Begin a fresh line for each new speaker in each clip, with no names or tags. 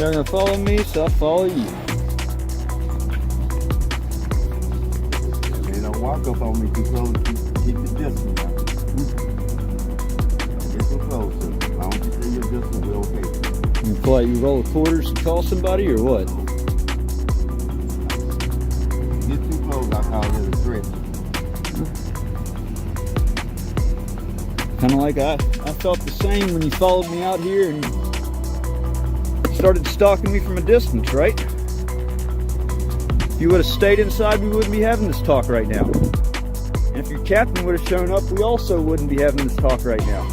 You're gonna follow me, so I'll follow you.
They don't walk up on me too close to keep the distance. Get so close. As long as you stay your distance, we're okay.
You feel like you roll the quarters and call somebody, or what?
Get too close, I call it a threat.
Kind of like I felt the same when you followed me out here and started stalking me from a distance, right? If you would have stayed inside, we wouldn't be having this talk right now. And if your captain would have shown up, we also wouldn't be having this talk right now.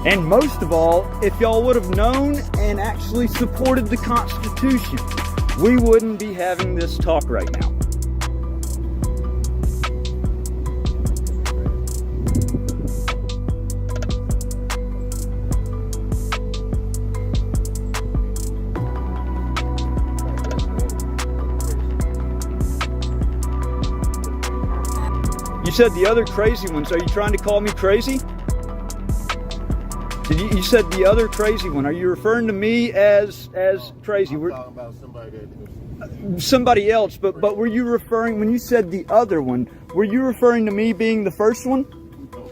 And most of all, if y'all would have known and actually supported the Constitution, we wouldn't be having this talk right now. You said the other crazy ones. Are you trying to call me crazy? You said the other crazy one. Are you referring to me as crazy?
I'm talking about
somebody else, but were you referring, when you said the other one, were you referring to me being the first one?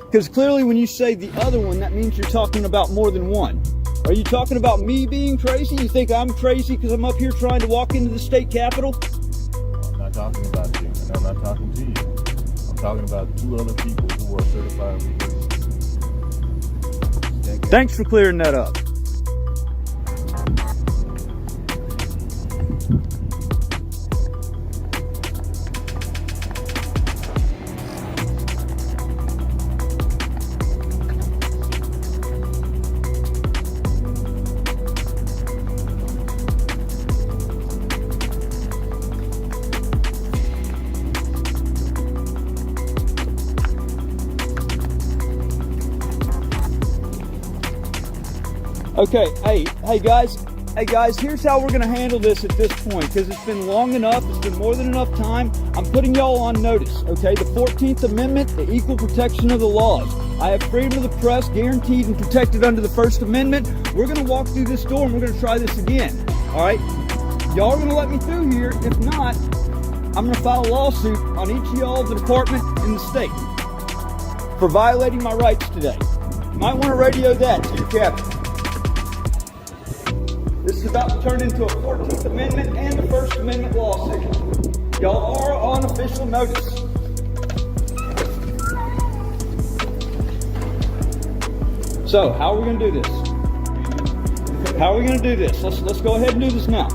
Because clearly when you say the other one, that means you're talking about more than one. Are you talking about me being crazy? You think I'm crazy because I'm up here trying to walk into the state capitol?
I'm not talking about you, and I'm not talking to you. I'm talking about two other people who are certified leaders.
Thanks for clearing that up. Okay, hey guys, here's how we're gonna handle this at this point, because it's been long enough, it's been more than enough time. I'm putting y'all on notice, okay? The 14th Amendment, the equal protection of the laws. I have freedom of the press guaranteed and protected under the First Amendment. We're gonna walk through this door and we're gonna try this again, all right? Y'all are gonna let me through here. If not, I'm gonna file a lawsuit on each of y'all, the department, and the state for violating my rights today. You might wanna radio that to your captain. This is about to turn into a 14th Amendment and a First Amendment lawsuit. Y'all are on official notice. So, how are we going to do this? How are we going to do this? Let's go ahead and do this now.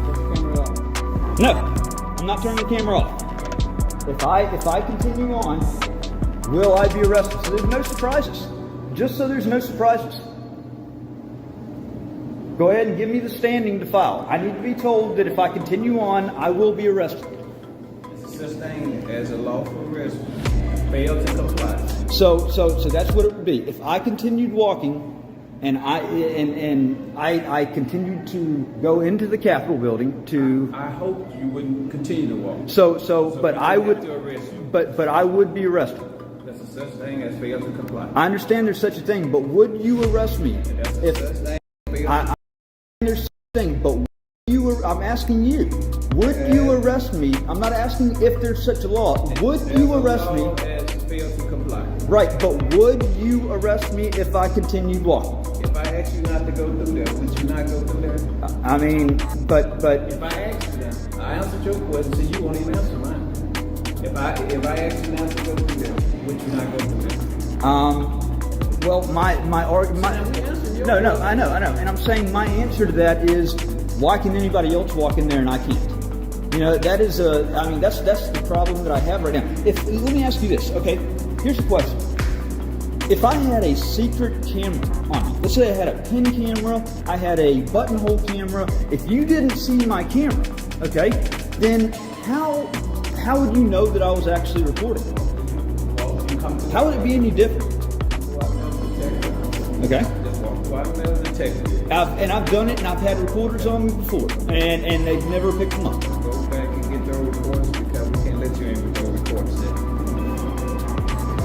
No, I'm not turning the camera off. If I continue on, will I be arrested? So there's no surprises. Just so there's no surprises. Go ahead and give me the standing to file. I need to be told that if I continue on, I will be arrested.
It's a such thing as a lawful arrest. Fail to comply.
So that's what it would be. If I continued walking, and I continued to go into the Capitol building to.
I hope you wouldn't continue to walk.
But I would.
To arrest you.
But I would be arrested.
That's a such thing as fail to comply.
I understand there's such a thing, but would you arrest me
That's a
if
such thing.
there's such a thing? But I'm asking you, would you arrest me? I'm not asking if there's such a law. Would you arrest me?
As fail to comply.
Right, but would you arrest me if I continued walking?
If I asked you not to go through there, would you not go through there?
I mean, but
If I asked you that, I answered your question, so you won't even answer mine. If I asked you not to go through there, would you not go through there?
Well, my argument. No, I know, and I'm saying my answer to that is, why can anybody else walk in there and I can't? You know, that is that's the problem that I have right now. Let me ask you this, okay? Here's the question. If I had a secret camera on me, let's say I had a pin camera, I had a buttonhole camera, if you didn't see my camera, okay, then how would you know that I was actually recording? How would it be any different? Okay. I've done it, and I've had recorders on me before, and they've never picked them up.
Go back and get those recordings because we can't let you in with those recordings.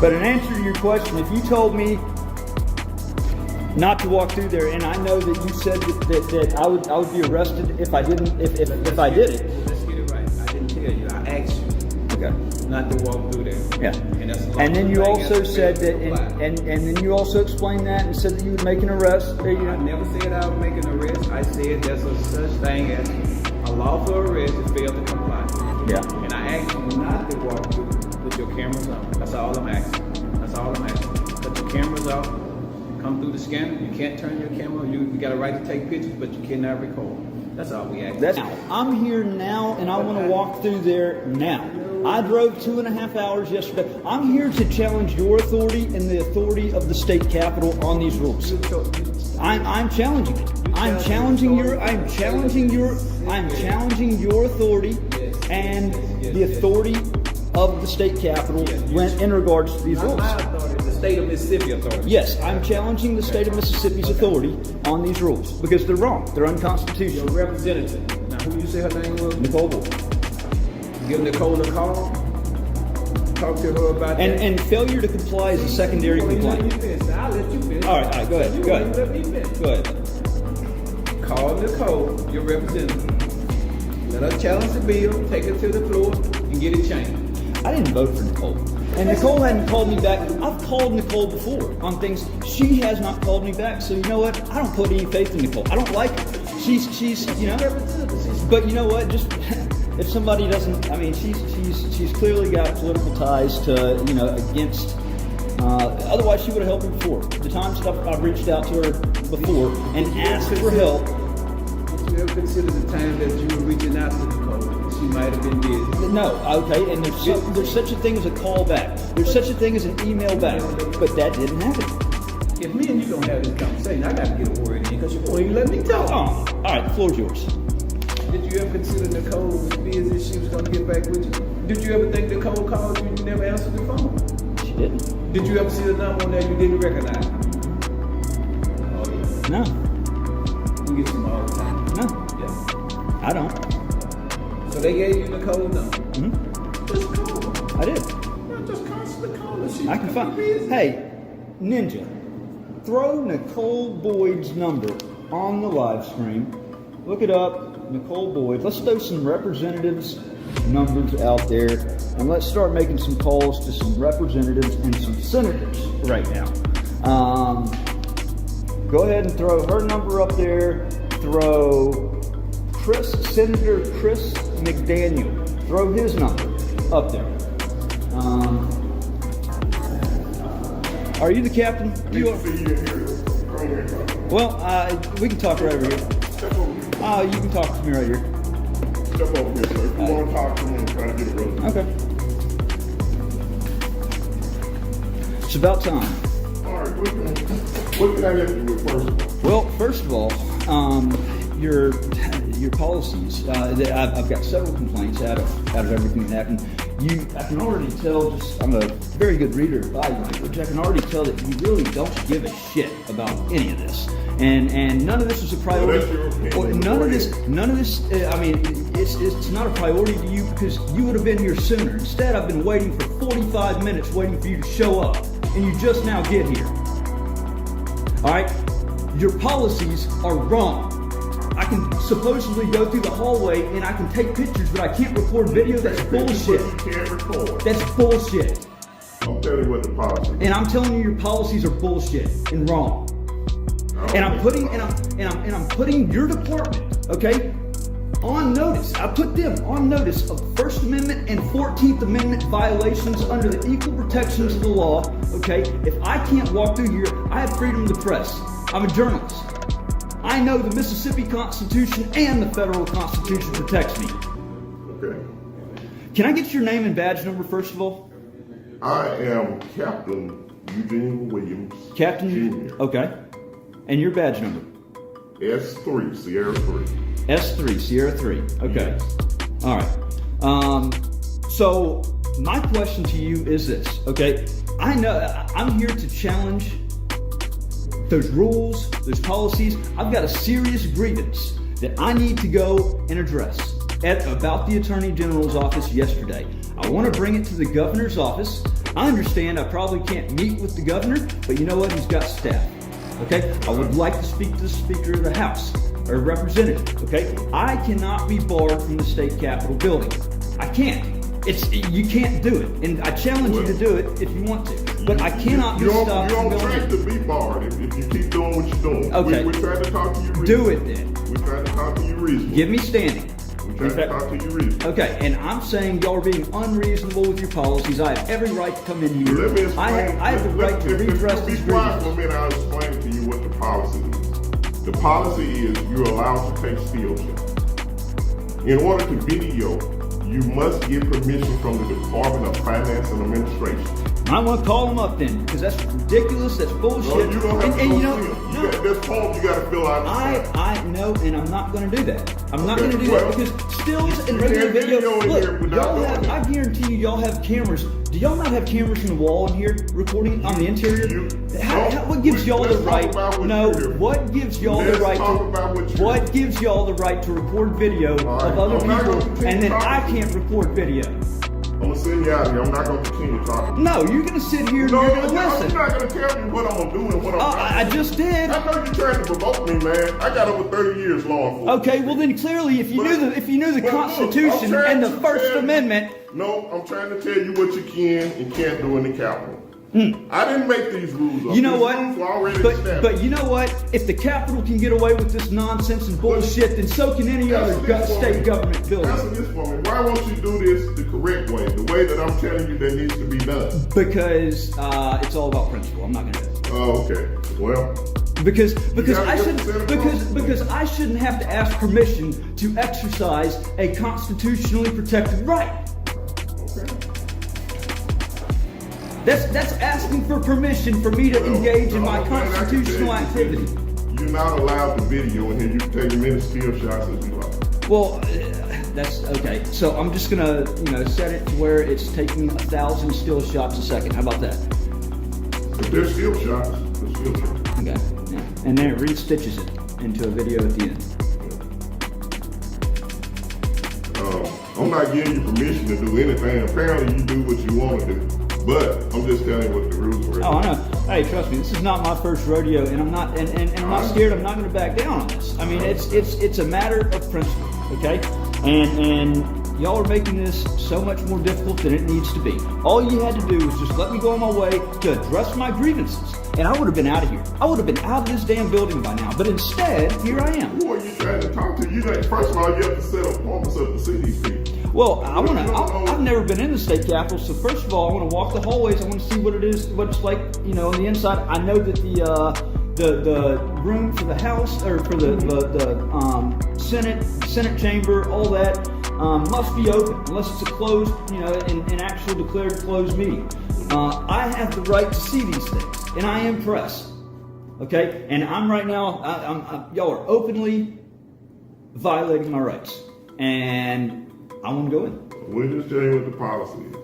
But in answer to your question, if you told me not to walk through there, and I know that you said that I would be arrested if I didn't if I did it.
Let's get it right. I didn't tell you. I asked you
Okay.
not to walk through there.
Yeah.
And
then you also said that, and then you also explained that and said that you would make an arrest.
I never said I would make an arrest. I said there's a such thing as a lawful arrest if failed to comply.
Yeah.
And I asked you not to walk through with your cameras on. That's all I'm asking. That's all I'm asking. Put your cameras off. Come through the scanner. You can't turn your camera. You got a right to take pictures, but you cannot record. That's all we ask.
I'm here now, and I want to walk through there now. I drove 2.5 hours yesterday. I'm here to challenge your authority and the authority of the state capitol on these rules. I'm challenging it. I'm challenging your authority and the authority of the state capitol in regards to these rules.
My authority, the state of Mississippi authority.
Yes, I'm challenging the state of Mississippi's authority on these rules because they're wrong. They're unconstitutional.
Your representative. Now, who you say her name was?
Nicole Bull.
Give Nicole a call. Talk to her about that.
And failure to comply is a secondary complaint.
I'll let you finish.
All right, go ahead. Go ahead.
Let me finish.
Go ahead.
Call Nicole, your representative. Let her challenge the bill, take it to the floor, and get it changed.
I didn't vote for Nicole. And Nicole hadn't called me back. I've called Nicole before on things. She has not called me back. So you know what? I don't put any faith in Nicole. I don't like her. She's but you know what? Just if somebody doesn't, I mean, she's clearly got political ties to, against. Otherwise, she would have helped me before. The times that I've reached out to her before and asked for help.
Did you ever consider the time that you were reaching out to Nicole? She might have been busy.
No, okay, and there's such a thing as a call back. There's such a thing as an email back, but that didn't happen.
If me and you don't have this conversation, I got to get a word in because you won't even let me talk.
Oh, all right, the floor's yours.
Did you ever consider Nicole was busy? She was going to get back with you. Did you ever think Nicole called you and you never answered the phone?
She didn't.
Did you ever see the number on there you didn't recognize?
No.
You get some all the time.
No.
Yeah.
I don't.
So they gave you Nicole's number.
Mm-hmm.
Just call her.
I did.
No, just constantly call her. She
I can find.
busy.
Hey, Ninja, throw Nicole Boyd's number on the live stream. Look it up, Nicole Boyd. Let's throw some representatives' numbers out there, and let's start making some calls to some representatives and some senators right now. Go ahead and throw her number up there. Throw Senator Chris McDaniel. Throw his number up there. Are you the captain? You are. Well, we can talk right over here. You can talk to me right here.
Step over here, sir. If you want to talk to me and try to get a resolution.
Okay. It's about time.
All right, what can I help you with first of all?
Well, first of all, your policies. I've got several complaints out of everything that happened. I can already tell. I'm a very good reader of body language. I can already tell that you really don't give a shit about any of this, and none of this is a priority.
Well, that's your opinion.
None of this. I mean, it's not a priority to you because you would have been here sooner. Instead, I've been waiting for 45 minutes, waiting for you to show up, and you just now get here. All right, your policies are wrong. I can supposedly go through the hallway and I can take pictures, but I can't record video. That's bullshit.
You can't record.
That's bullshit.
I'm telling you what the policy is.
And I'm telling you, your policies are bullshit and wrong. And I'm putting your department, okay, on notice. I put them on notice of First Amendment and 14th Amendment violations under the equal protections of the law. Okay, if I can't walk through here, I have freedom of the press. I'm a journalist. I know the Mississippi Constitution and the federal Constitution protects me.
Okay.
Can I get your name and badge number first of all?
I am Captain Eugene Williams.
Captain.
Jr.
Okay. And your badge number?
S3, Sierra 3.
S3, Sierra 3. Okay. All right. So my question to you is this, okay? I know I'm here to challenge those rules, those policies. I've got a serious grievance that I need to go and address about the Attorney General's office yesterday. I want to bring it to the governor's office. I understand I probably can't meet with the governor, but you know what? He's got staff. Okay? I would like to speak to the Speaker of the House or representative. Okay? I cannot be barred from the state capitol building. I can't. You can't do it, and I challenge you to do it if you want to. But I cannot be stopped from
You're on
going.
track to be barred if you keep doing what you're doing.
Okay.
We're trying to talk to you reasonably.
Do it then.
We're trying to talk to you reasonably.
Give me standing.
We're trying to talk to you reasonably.
Okay, and I'm saying y'all are being unreasonable with your policies. I have every right to come in here.
Let me explain.
I have the right to redress these
Be quiet
grievances.
for a minute. I'll explain to you what the policy is. The policy is you're allowed to take still shots. In order to video, you must get permission from the Department of Finance and Administration.
I want to call them up then, because that's ridiculous. That's bullshit.
No, you don't have to
and
go
you know,
see them.
no,
There's forms you got to fill out.
I know, and I'm not going to do that. I'm not
Okay,
going to do
well,
that because stills and
you
regular
can't
video.
video in here
Look,
without
y'all
doing
have.
it.
I guarantee you, y'all have cameras. Do y'all not have cameras in the wall in here recording on the interior? What gives y'all the
let's talk
right?
about what
No,
you're doing.
what gives y'all the
Let's
right
talk
to?
about what you're
What gives y'all the right to record video
All right,
of other
I'm not gonna
people,
continue
and then I
talking.
can't record video?
I'm going to send you out of here. I'm not going to continue talking.
No, you're going to sit here and
No,
you're going to
you're
listen.
not going to tell me what I'm going to do and what I'm not.
I just did.
I know you're trying to provoke me, man. I got over 30 years law enforcement.
Okay, well then clearly, if you knew the
But look,
Constitution
I'm trying
and the
to
First
tell you-
Amendment.
No, I'm trying to tell you what you can and can't do in the Capitol. I didn't make these rules up.
You know
These
what?
rules were already
But
established.
you know what? If the Capitol can get away with this nonsense and bullshit, then so can any other
Answer this for
state
me.
government
Answer
building.
this for me. Why won't you do this the correct way, the way that I'm telling you that needs to be done?
Because it's all about principle. I'm not going to do it.
Oh, okay. Well,
Because
gotta
I
get
shouldn't
the Senate
because I shouldn't have to ask permission to exercise a constitutionally protected right.
okay.
That's asking for permission for me to engage in my
The only thing I can
constitutional
tell you
activity.
is You're not allowed to video in here. You can take as many still shots as you like.
Well, that's okay. So I'm just gonna, set it to where it's taking 1,000 still shots a second. How about that?
If they're still shots, they're still shots.
Okay. Yeah. And then it restitches it into a video at the end.
I'm not giving you permission to do anything. Apparently, you do what you want to do. But I'm just telling you what the rules were.
Oh, I know. Hey, trust me, this is not my first rodeo, and I'm not, and I'm not scared. I'm not going to back down on this. I mean, it's a matter of principle, okay? And y'all are making this so much more difficult than it needs to be. All you had to do was just let me go on my way to address my grievances, and I would have been out of here. I would have been out of this damn building by now. But instead, here I am.
Who are you trying to talk to? First of all, you have to set appointments up to see these people.
Well, I've never been in the state capitol, so first of all, I want to walk the hallways. I want to see what it's like, on the inside. I know that the room for the House or for the Senate chamber, all that must be open unless it's a closed, an actual declared closed meeting. I have the right to see these things, and I am press. Okay, and I'm right now. Y'all are openly violating my rights, and I want to go in.
We'll just tell you what the policy is.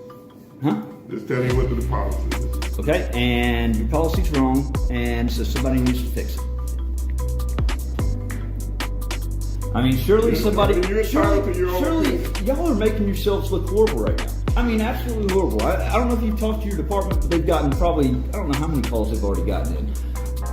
Huh?
Just tell you what the policy is.
Okay, and your policy's wrong, and so somebody needs to fix it. I mean, surely y'all are making yourselves look horrible right now. I mean, absolutely horrible. I don't know if you've talked to your department, but they've gotten probably, I don't know how many calls they've already gotten in.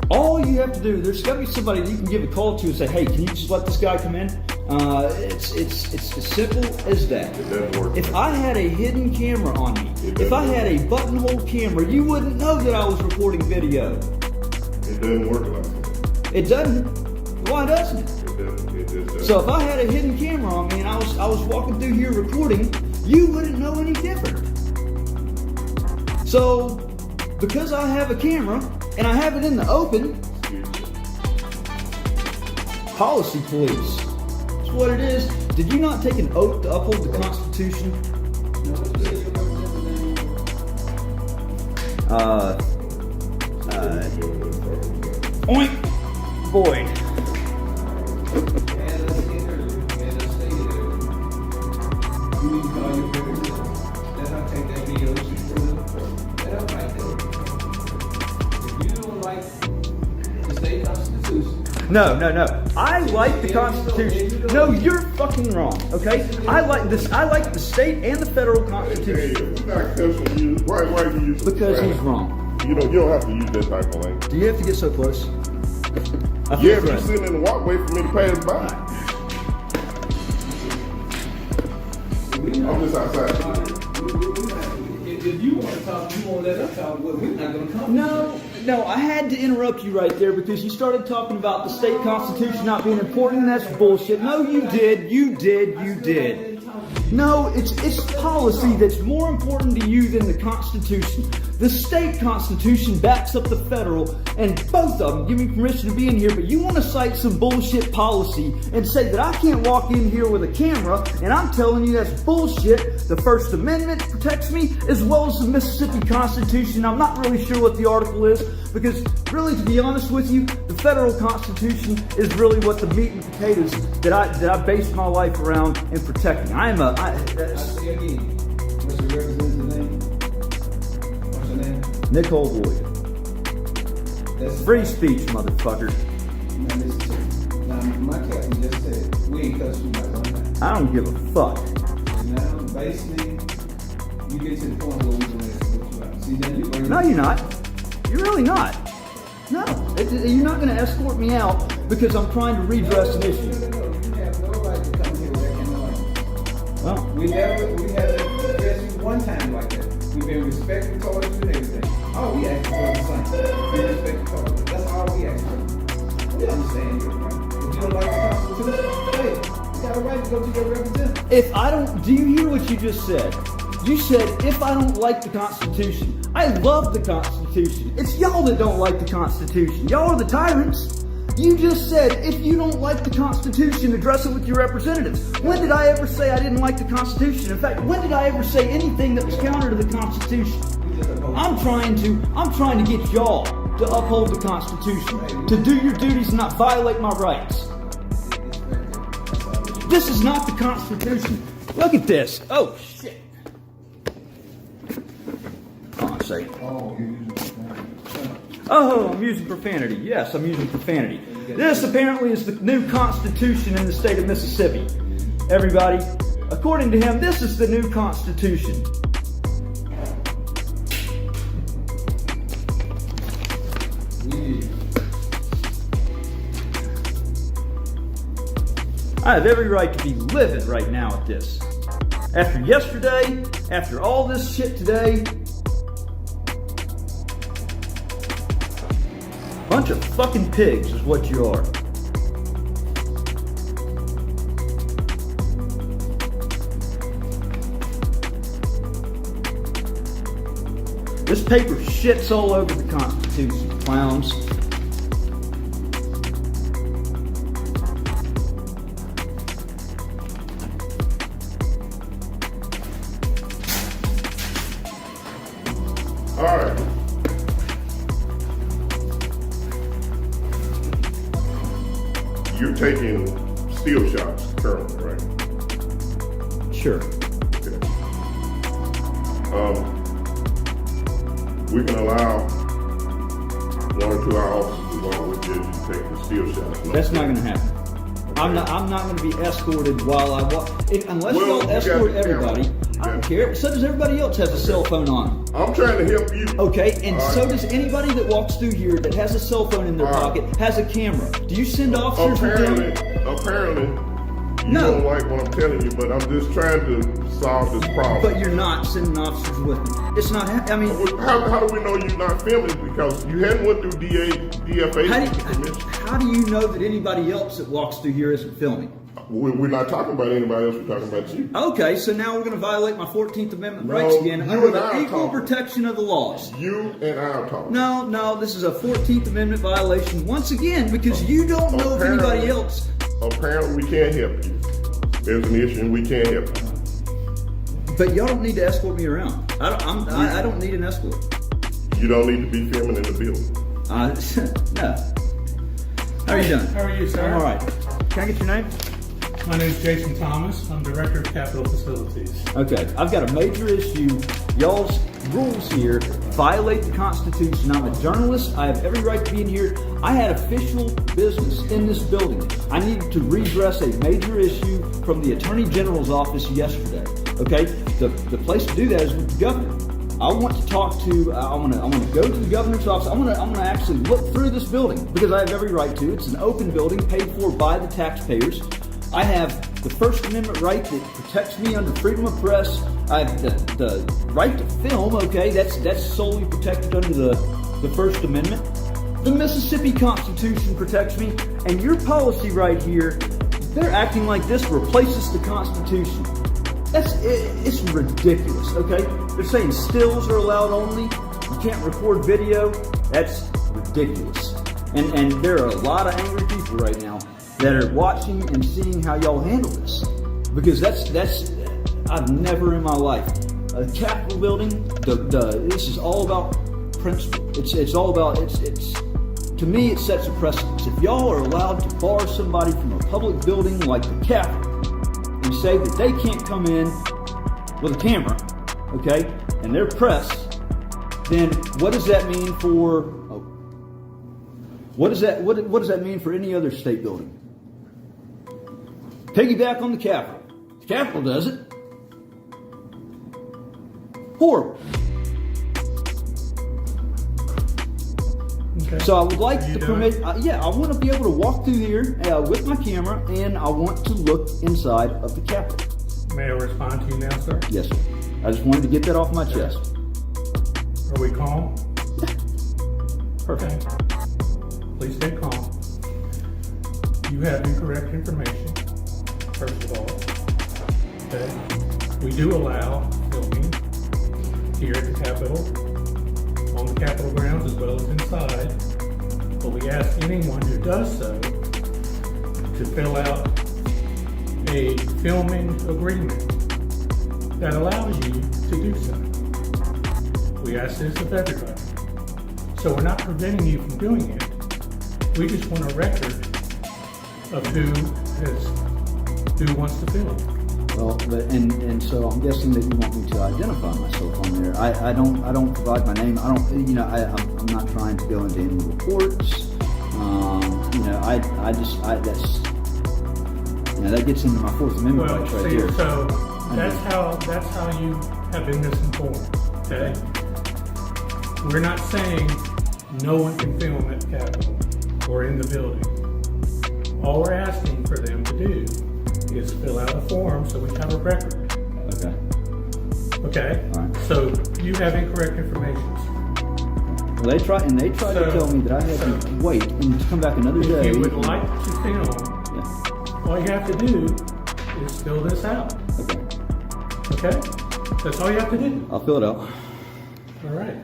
All you have to do, there's got to be somebody that you can give a call to and say, hey, can you just let this guy come in? It's as simple as that.
It doesn't work.
If I had a hidden camera on me, if I had a buttonhole camera, you wouldn't know that I was recording video.
It doesn't work like that.
It doesn't. Why doesn't it?
It just doesn't.
So if I had a hidden camera on me and I was walking through here recording, you wouldn't know any different. So because I have a camera and I have it in the open, policy police. That's what it is. Did you not take an oath to uphold the Constitution? Oink, Boyd. No. I like the Constitution. No, you're fucking wrong. Okay? I like this. I like the state and the federal Constitution.
Hey, we're not cussing you. Why do you use
Because he's wrong.
You don't have to use that type of language.
Do you have to get so close? I feel
Yeah, but you're
threatened.
sitting in the walkway for me to pass by. I'm just outside.
If you want to talk, you won't let us talk. Well, we're not going to come.
No, I had to interrupt you right there because you started talking about the state constitution not being important, and that's bullshit. No, you did. No, it's policy that's more important to you than the Constitution. The state constitution backs up the federal, and both of them give me permission to be in here, but you want to cite some bullshit policy and say that I can't walk in here with a camera, and I'm telling you that's bullshit. The First Amendment protects me, as well as the Mississippi Constitution. I'm not really sure what the article is, because really, to be honest with you, the federal Constitution is really what the meat and potatoes that I base my life around in protecting.
I say again, what's your representative's name? What's your name?
Nicole Boyd.
That's
Free speech, motherfucker.
Now listen to me. Now my captain just said, we ain't cussing you like one time.
I don't give a fuck.
Now, basically, you get to the point where we're going to escort you out. See, then you bring
No, you're not. You're really not. No, you're not going to escort me out because I'm trying to redress an issue.
No. You have no right to come here with that kind of language.
Well,
We haven't addressed you one time like that. We've been respectful towards you and everything. All we ask for is the same. Be respectful towards you. That's all we ask for. We understand you, right? If you don't like the Constitution, hey, you got a right to go to your representative.
do you hear what you just said? You said, if I don't like the Constitution. I love the Constitution. It's y'all that don't like the Constitution. Y'all are the tyrants. You just said, if you don't like the Constitution, address it with your representatives. When did I ever say I didn't like the Constitution? In fact, when did I ever say anything that was counter to the Constitution? I'm trying to get y'all to uphold the Constitution, to do your duties and not violate my rights. This is not the Constitution. Look at this. Oh, shit. Hold on a second. Oh, I'm using profanity. Yes, I'm using profanity. This apparently is the new Constitution in the state of Mississippi. Everybody, according to him, this is the new Constitution. I have every right to be livid right now at this. After yesterday, after all this shit today, bunch of fucking pigs is what you are. This paper shits all over the Constitution, clowns.
All right. You're taking steel shots currently, right?
Sure.
Okay. We can allow 1 or 2 hour officers along with you to take the steel shots.
That's not going to happen. I'm not going to be escorted while I walk. Unless
Well,
y'all
you got
escort
the
everybody,
camera.
I don't care. So does everybody else has a cell phone on.
I'm trying to help you.
Okay, and
All
so
right.
does anybody that walks through here that has a cell phone in their
All right.
pocket, has a camera. Do you send officers with them?
Apparently, you
No.
don't like what I'm telling you, but I'm just trying to solve this problem.
But you're not sending officers with them. It's not. I mean,
How do we know you're not filming? Because you hadn't went through DFA permission.
how do you know that anybody else that walks through here isn't filming?
We're not talking about anybody else. We're talking about you.
Okay, so now we're going to violate my 14th Amendment
No,
rights again
you
under
and I
the
are
equal
talking.
protection of the laws.
You and I are talking.
No, this is a 14th Amendment violation once again because you don't know if anybody else.
Apparently, we can't help you. There's an issue, and we can't help you.
But y'all don't need to escort me around. I don't need an escort.
You don't need to be filming in the building.
No. How are you doing?
How are you, sir?
I'm all right. Can I get your name?
My name is Jason Thomas. I'm Director of Capital Facilities.
Okay, I've got a major issue. Y'all's rules here violate the Constitution. I'm a journalist. I have every right to be in here. I had official business in this building. I needed to redress a major issue from the Attorney General's office yesterday. Okay, the place to do that is with the governor. I want to talk to. I want to go to the governor's office. I'm gonna actually look through this building because I have every right to. It's an open building paid for by the taxpayers. I have the First Amendment right that protects me under freedom of press. I have the right to film. Okay, that's solely protected under the First Amendment. The Mississippi Constitution protects me, and your policy right here, they're acting like this replaces the Constitution. It's ridiculous, okay? They're saying stills are allowed only. You can't record video. That's ridiculous. And there are a lot of angry people right now that are watching and seeing how y'all handle this. Because that's I've never in my life. A Capitol building, this is all about principle. It's all about, to me, it sets a precedence. If y'all are allowed to bar somebody from a public building like the Capitol, and say that they can't come in with a camera, okay, and they're press, then what does that mean for? What does that mean for any other state building? Piggyback on the Capitol. The Capitol does it. Horrible.
Okay.
So I would like
Are you
to
done?
permit. I want to be able to walk through here with my camera, and I want to look inside of the Capitol.
May I respond to you now, sir?
Yes, sir. I just wanted to get that off my chest.
Are we calm?
Perfect.
Please stay calm. You have incorrect information, first of all. Okay. We do allow filming here at the Capitol, on the Capitol grounds as well as inside. But we ask anyone who does so to fill out a filming agreement that allows you to do so. We ask this of everybody. So we're not preventing you from doing it. We just want a record of who wants to film.
Well, and so I'm guessing that you want me to identify myself on there. I don't provide my name. I'm not trying to go into any reports. That gets into my Fourth Amendment
Well,
rights right
see,
here.
so that's how you have been misinformed. Okay, we're not saying no one can film at the Capitol or in the building. All we're asking for them to do is fill out a form so we have a record.
Okay.
Okay?
All right.
So you have incorrect information.
Well, they tried to tell me that I had to wait and to come back another day.
If you would like to film,
Yeah.
all you have to do is fill this out.
Okay.
Okay? That's all you have to do.
I'll fill it out.
All right.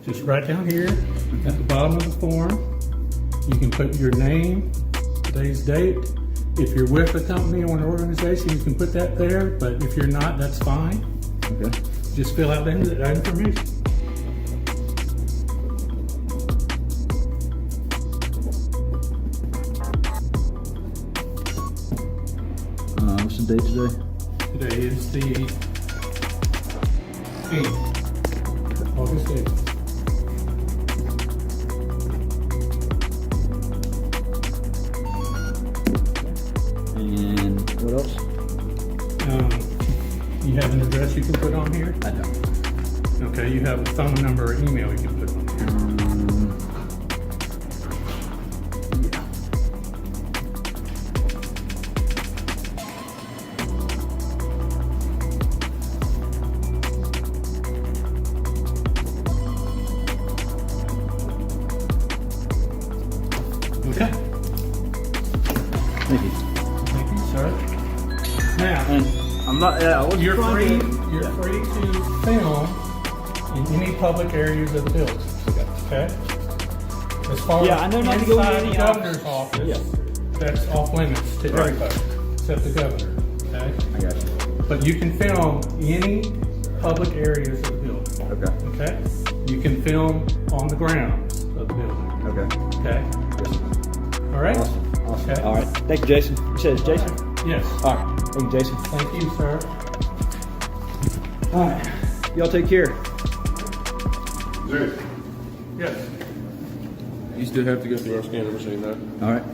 Just right down here at the bottom of the form, you can put your name, today's date. If you're with a company or an organization, you can put that there, but if you're not, that's fine.
Okay.
Just fill out that information.
What's the date today?
Today is the 8th, August 8th.
And what else?
You have an address you can put on here?
I don't.
Okay, you have a phone number or email you can put on here.
Yeah.
Okay.
Thank you.
Thank you, sir. Now,
And I'm not. I wasn't
you're
trying
free.
to-
You're free to film in any public areas of the building. Okay. As far
Yeah,
as
I know not to go into
inside
any
the governor's office,
Yeah.
that's off limits to
Right.
everybody except the governor. Okay.
I got you.
But you can film any public areas of the building.
Okay.
Okay. You can film on the grounds of the building.
Okay.
Okay.
Yes.
All right.
Awesome. Awesome.
Okay.
All right. Thank you, Jason. You said it's Jason?
Yes.
All right. Thank you, Jason.
Thank you, sir.
All right. Y'all take care.
Jason.
Yes.
You still have to go through our scanner machine, though.
All right.